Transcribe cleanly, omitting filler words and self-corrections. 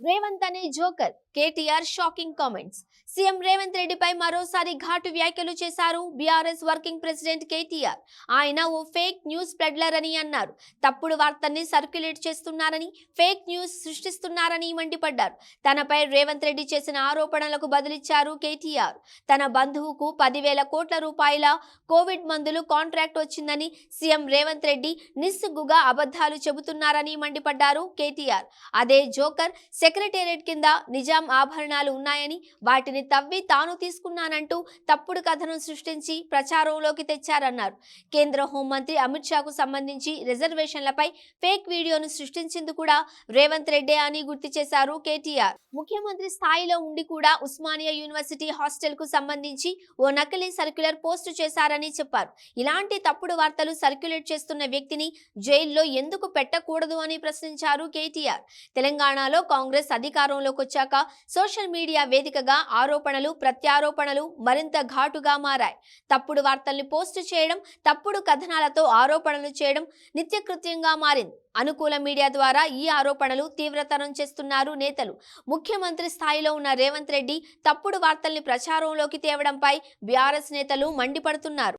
రేవంత్ అనే joker KTR shocking comments. CM Revanth రెడ్డిపై మరోసారి ఘాటు వ్యాఖ్యలు చేశారు బీఆర్ఎస్ వర్కింగ్ ప్రెసిడెంట్ కేటీఆర్. ఆయన ఓ ఫేక్ న్యూస్ పెడ్లర్ అని అన్నారు. తప్పుడు వార్తల్ని సర్క్యులేట్ చేస్తున్నారని, ఫేక్ న్యూస్ సృష్టిస్తున్నారని మండిపడ్డారు. తనపై రేవంత్ రెడ్డి చేసిన ఆరోపణలకు బదులిచ్చారు కేటీఆర్. తన బంధువుకు 10,000 కోట్ల రూపాయల కోవిడ్ మందులు కాంట్రాక్ట్ వచ్చిందని సీఎం రేవంత్ రెడ్డి నిస్సిగ్గుగా అబద్ధాలు చెబుతున్నారని మండిపడ్డారు కేటీఆర్. అదే జోకర్ సెక్రటేరియట్ కింద నిజాం ఆభరణాలు ఉన్నాయని, వాటిని తవ్వి తాను తీసుకున్నానంటూ తప్పుడు కథను సృష్టించి ప్రచారంలోకి తెచ్చారన్నారు. కేంద్ర హోంమంత్రి అమిత్ షాకు సంబంధించి రిజర్వేషన్లపై ఫేక్ వీడియోను సృష్టించింది కూడా రేవంత్ రెడ్డే అని గుర్తు చేశారు కేటీఆర్. ముఖ్యమంత్రి స్థాయిలో ఉండి కూడా ఉస్మానియా యూనివర్సిటీ హాస్టల్ కు సంబంధించి ఓ నకిలీ సర్క్యులర్ పోస్టు చేశారని చెప్పారు. ఇలాంటి తప్పుడు వార్తలు సర్క్యులేట్ చేస్తున్న వ్యక్తిని జైల్లో ఎందుకు పెట్టకూడదు అని ప్రశ్నించారు కేటీఆర్. తెలంగాణలో కాంగ్రెస్ అధికారంలోకి వచ్చాక సోషల్ మీడియా వేదికగా ఆరోపణలు ప్రత్యారోపణలు మరింత ఘాటుగా మారాయి. తప్పుడు వార్తల్ని పోస్టు చేయడం, తప్పుడు కథనాలతో ఆరోపణలు చేయడం నిత్యకృత్యంగా మారింది. అనుకూల మీడియా ద్వారా ఈ ఆరోపణలు తీవ్రతరం చేస్తున్నారు నేతలు. ముఖ్యమంత్రి స్థాయిలో ఉన్న రేవంత్ రెడ్డి తప్పుడు వార్తల్ని ప్రచారంలోకి తేవడంపై బీఆర్ఎస్ నేతలు మండిపడుతున్నారు.